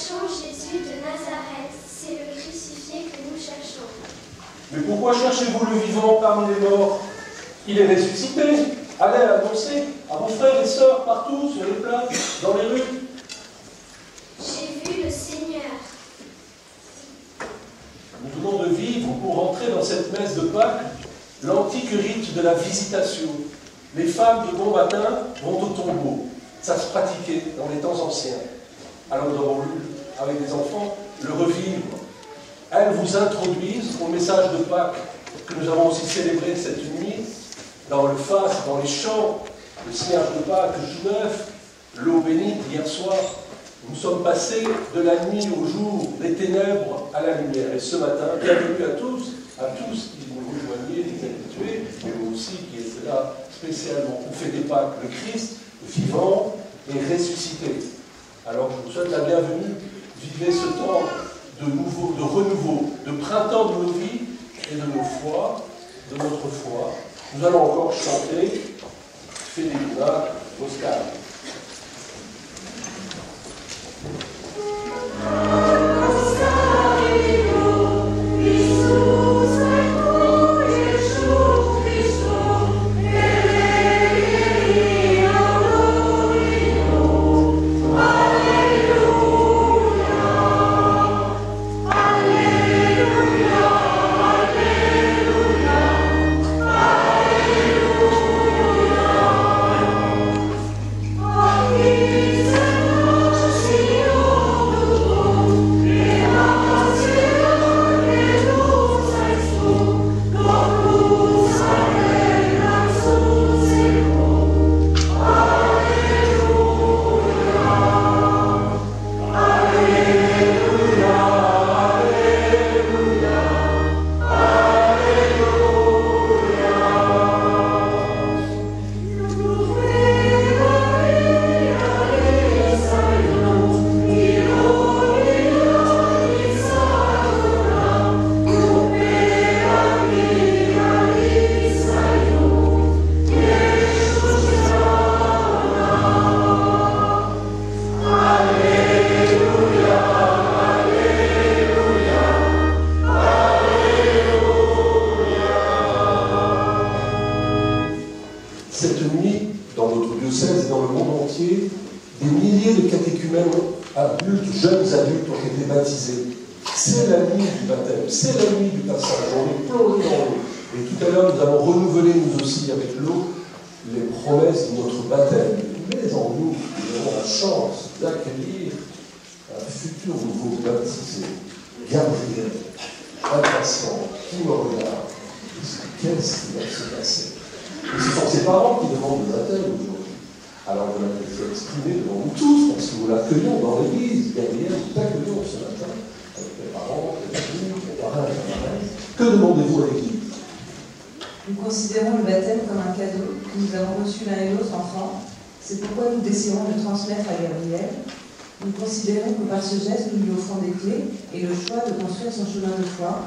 cherchons Jésus de Nazareth, c'est le crucifié que nous cherchons. Mais pourquoi cherchez-vous le vivant parmi les morts? Il est ressuscité. Allez annoncer à vos frères et sœurs partout, sur les places, dans les rues. J'ai vu le Seigneur. Nous venons de vivre, pour rentrer dans cette messe de Pâques, l'antique rite de la visitation. Les femmes de bon matin vont au tombeau. Ça se pratiquait dans les temps anciens. Alors nous avons lu, avec les enfants, le revivre. Elles vous introduisent au message de Pâques que nous avons aussi célébré cette nuit, dans le faste, dans les chants, le cierge de Pâques tout neuf, l'eau bénite hier soir. Nous sommes passés de la nuit au jour, des ténèbres à la lumière. Et ce matin, bienvenue à tous qui nous rejoignaient, les habitués, mais vous aussi qui étaient là spécialement pour fêter Pâques, le Christ vivant et ressuscité. Alors je vous souhaite la bienvenue, vivez ce temps de renouveau, de printemps de nos vies et de nos foi, de notre foi. Nous allons encore chanter Fidelina Oscar. C'est la nuit du baptême, c'est la nuit du passage. On est plongé dans l'eau. Et tout à l'heure, nous allons renouveler, nous aussi, avec l'eau, les promesses de notre baptême. Mais en nous, nous avons la chance d'accueillir un futur nouveau baptisé. Gabriel, impatient, qui me regarde. Qu'est-ce qui va se passer? Et ce sont ses parents qui demandent le baptême aujourd'hui. Alors, je l'ai fait exprimer devant nous tous, parce que nous l'accueillons dans l'église. Gabriel, nous t'accueillons ce matin. Les parents, les amis, les parrains, les marraines. Que demandez-vous à l'Église? Nous considérons le baptême comme un cadeau que nous avons reçu l'un et l'autre enfant. C'est pourquoi nous désirons le transmettre à Gabriel. Nous considérons que par ce geste, nous lui offrons des clés et le choix de construire son chemin de foi.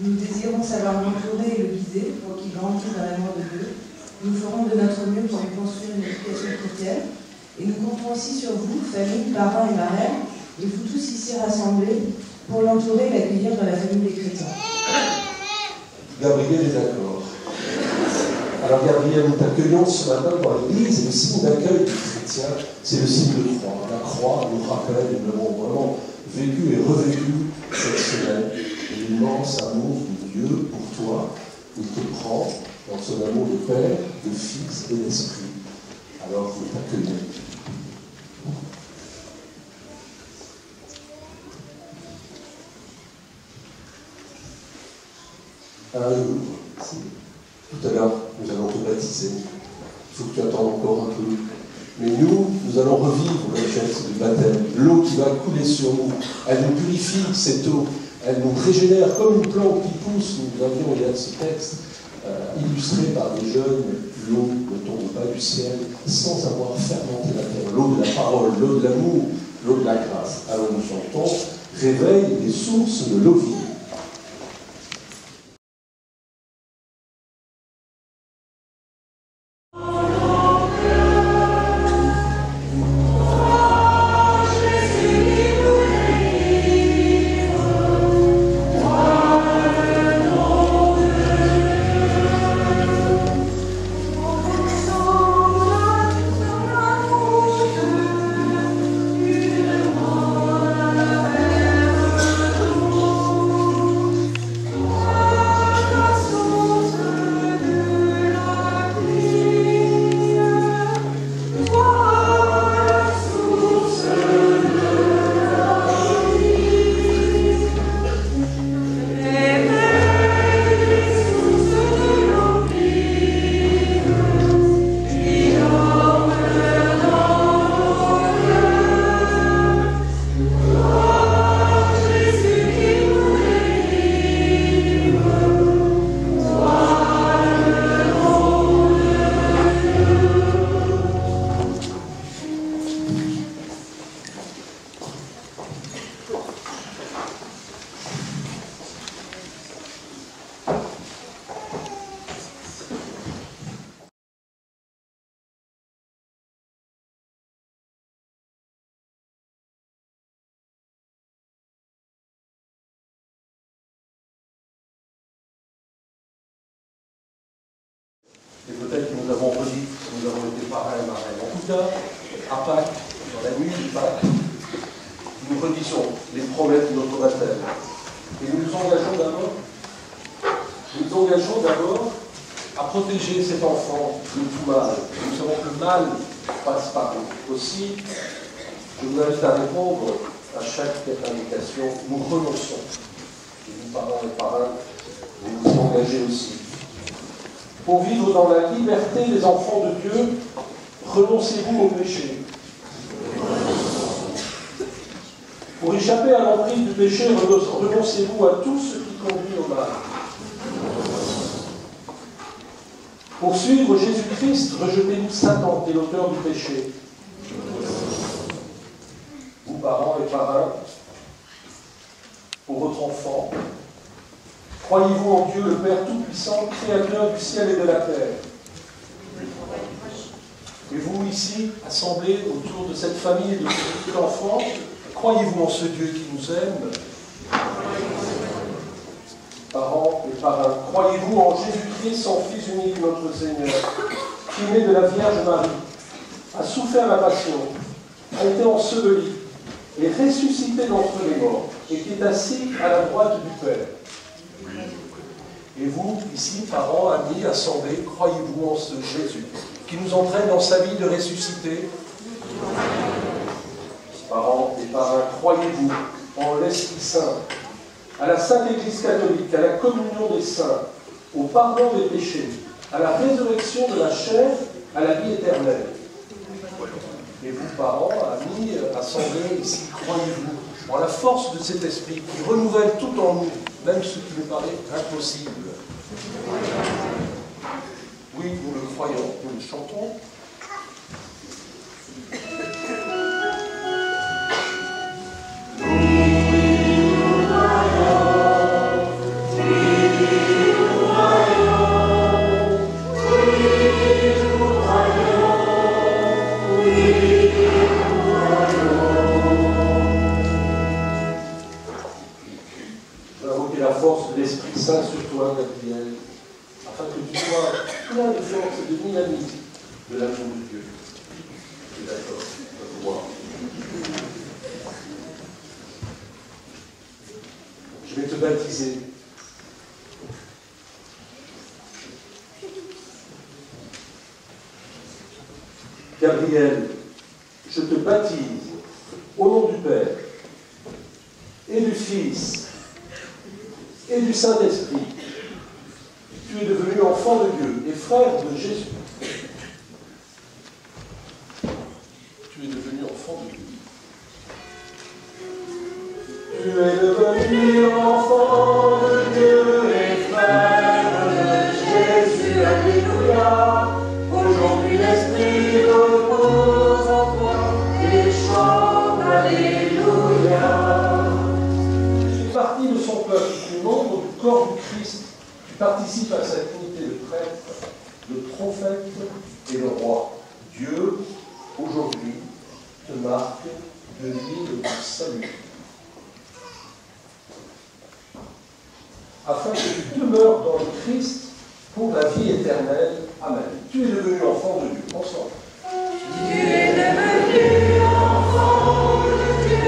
Nous désirons savoir l'entourer et le guider pour qu'il grandisse dans l'amour de Dieu. Nous ferons de notre mieux pour lui construire une éducation chrétienne. Et nous comptons aussi sur vous, famille, parents et marraines, et vous tous ici rassemblés, pour l'entourer et l'accueillir dans la famille des chrétiens. Gabriel est d'accord. Alors Gabriel, nous t'accueillons ce matin dans l'église, et le signe d'accueil du chrétien, c'est le signe de croix. La croix nous rappelle, et nous l'avons vraiment vécu et revécu cette semaine, l'immense amour de Dieu pour toi. Il te prend dans son amour de Père, de Fils et d'Esprit. Alors nous t'accueillons. Tout à l'heure, nous allons te baptiser. Il faut que tu attendes encore un peu. Mais nous allons revivre le geste du baptême. L'eau qui va couler sur nous, elle nous purifie, cette eau. Elle nous régénère comme une plante qui pousse. Nous avions, il y a ce texte, illustré par des jeunes, l'eau ne tombe pas du ciel sans avoir fermenté la terre. L'eau de la parole, l'eau de l'amour, l'eau de la grâce. Alors nous chantons, réveille les sources de l'eau vive. Jésus, Et peut-être que nous avons redit, nous avons été parrains et marraines. En tout cas, à Pâques, dans la nuit du Pâques, nous redisons les promesses de notre baptême. Et nous nous engageons d'abord à protéger cet enfant de tout mal. Nous savons que le mal passe par nous. Aussi, je vous invite à répondre à chaque invitation. Nous renonçons. Et nous, parents et parrains, vous vous engagez aussi. Pour vivre dans la liberté des enfants de Dieu, renoncez-vous au péché. Pour échapper à l'emprise du péché, renoncez-vous à tout ce qui conduit au mal. Pour suivre Jésus-Christ, rejetez-vous Satan, qui est l'auteur du péché. Vous, parents et parrains, pour votre enfant, croyez-vous en Dieu, le Père Tout-Puissant, Créateur du ciel et de la terre. Et vous, ici, assemblés autour de cette famille de petits enfants, croyez-vous en ce Dieu qui nous aime? Parents et parrains, croyez-vous en Jésus-Christ, son Fils unique, notre Seigneur, qui est né de la Vierge Marie, a souffert la passion, a été enseveli et ressuscité d'entre les morts, et qui est assis à la droite du Père? Et vous, ici, parents, amis, assemblés, croyez-vous en ce Jésus qui nous entraîne dans sa vie de ressuscité? Parents et parrains, croyez-vous en l'Esprit Saint, à la Sainte Église catholique, à la communion des saints, au pardon des péchés, à la résurrection de la chair, à la vie éternelle? Et vous, parents, amis, assemblés ici, croyez-vous en la force de cet esprit qui renouvelle tout en nous, même ce qui nous paraît impossible? Oui, nous le croyons, nous le chantons. L'Esprit Saint sur toi, Gabriel, afin que tu sois plein de force et de dynamisme de l'amour de Dieu. Tu es d'accord, on va voir. Je vais te baptiser. Gabriel, je te baptise au nom du Père et du Fils et du Saint-Esprit. Tu es devenu enfant de Dieu et frère de Jésus. Tu es devenu enfant de Dieu. Tu es devenu enfant de Dieu et frère de Jésus. Alléluia. Aujourd'hui l'Esprit repose en toi et chante Alléluia. Tu es parti de son peuple. Membre du corps du Christ, tu participes à cette unité de prêtre, de prophète et de roi. Dieu, aujourd'hui, te marque de l'huile du salut, afin que tu demeures dans le Christ pour la vie éternelle. Amen. Tu es devenu enfant de Dieu. Ensemble. Tu es devenu enfant de Dieu.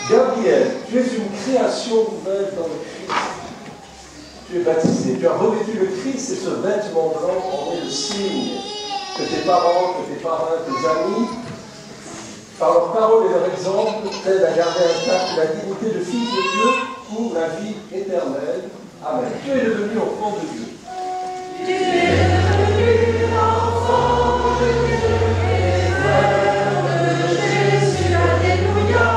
Gabriel, tu es une création nouvelle dans le Christ. Tu es baptisé, tu as revêtu le Christ et ce vêtement blanc en est le signe que tes parents, que tes parrains, tes amis, par leurs paroles et leur exemple, t'aident à garder intacte la dignité de fils de Dieu pour la vie éternelle. Amen. Tu es devenu enfant de Dieu. Tu es devenu enfant de Dieu et frère de Jésus. Alléluia.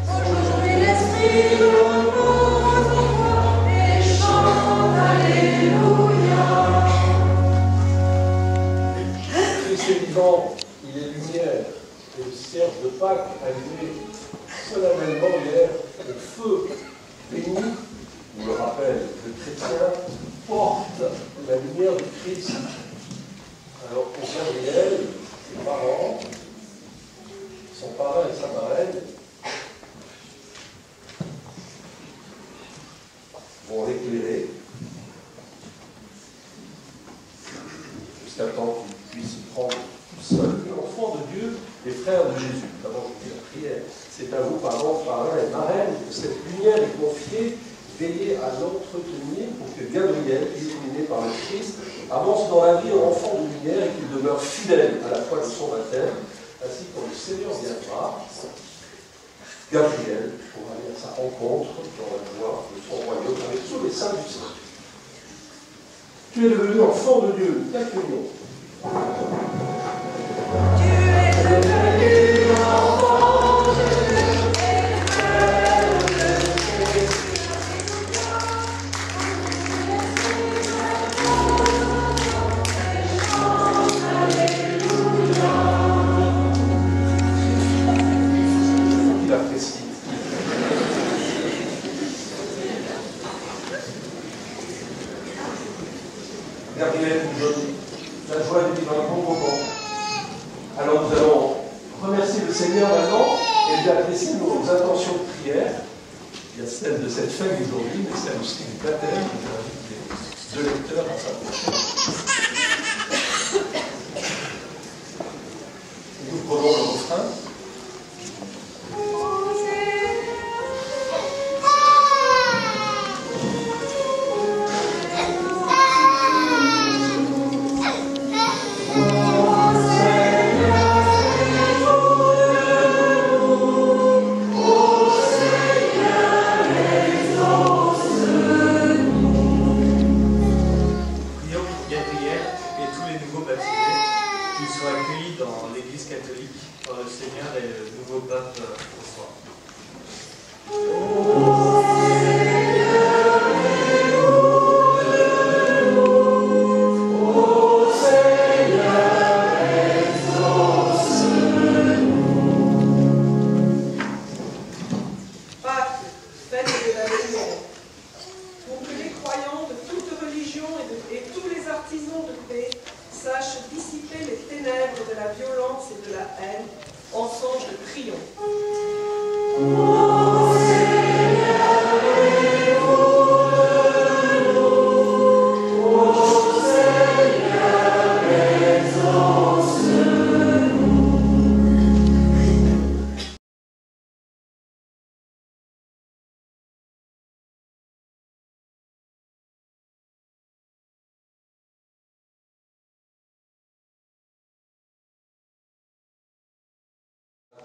Aujourd'hui l'Esprit repose en toi et chante Alléluia. Christ est vivant, il est lumière, et le cierge de Pâques a été solennellement hier le feu béni. On le rappelle, le chrétien porte la lumière de Christ à Alors pour Gabriel, ses parents, son parrain et sa marraine vont l'éclairer jusqu'à temps qu'il puisse prendre tout seul. L'enfant de Dieu, les frères de Jésus. D'abord, je dis la prière. C'est à vous, parents, parrains et marraines, que cette lumière est confiée. Veillez à l'entretenir pour que Gabriel, illuminé par le Christ, avance dans la vie en enfant de lumière et qu'il demeure fidèle à la foi de son baptême, ainsi que quand le Seigneur viendra, Gabriel pourra aller à sa rencontre dans la joie de son royaume avec tous les saints du Seigneur. Tu es devenu enfant de Dieu, t'accueillons. Tu es devenu enfant de Dieu. Gabriel nous donne la joie du divin bon moment. Alors nous allons remercier le Seigneur maintenant et lui adresser nos intentions de prière. Il y a celle de cette fête d'aujourd'hui, mais celle aussi du baptême qui invite les deux lecteurs à s'approcher. Et nous prenons le refrain.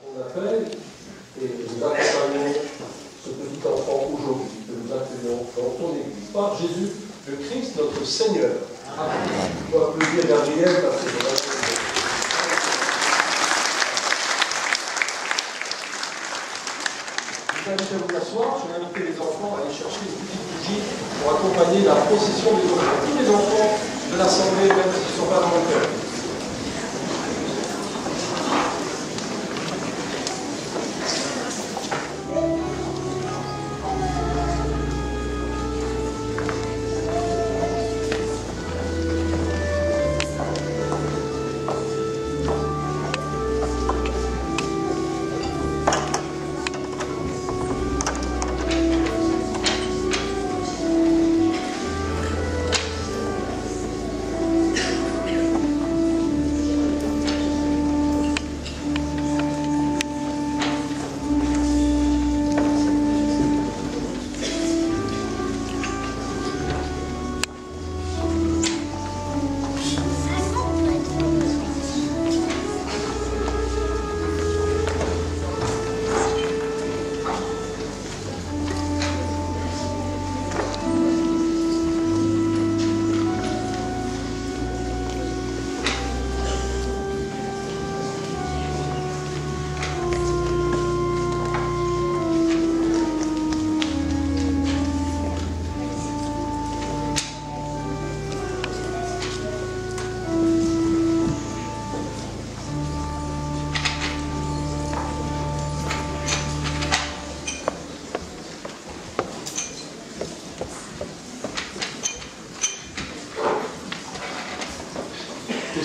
On appelle et nous accompagnons ce petit enfant aujourd'hui que nous accueillons dans ton Église par Jésus le Christ notre Seigneur. Amen. On peut applaudir Gabriel parce que je vous invite à vous asseoir. Je vais inviter les enfants à aller chercher une petite bougie pour accompagner la procession des enfants. Tous les enfants de l'Assemblée, même s'ils ne sont pas dans le cœur.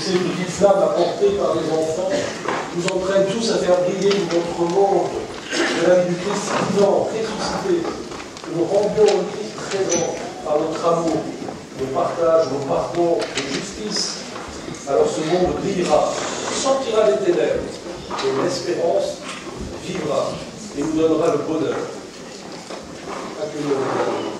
ces petites flammes apportées par les enfants nous entraînent tous à faire briller notre monde de la vie du Christ vivant, ressuscité, que nous rendions au Christ présent par notre amour, nos partages, nos pardons, nos justice. Alors ce monde brillera, sortira des ténèbres, et l'espérance vivra et nous donnera le bonheur. Accueillons le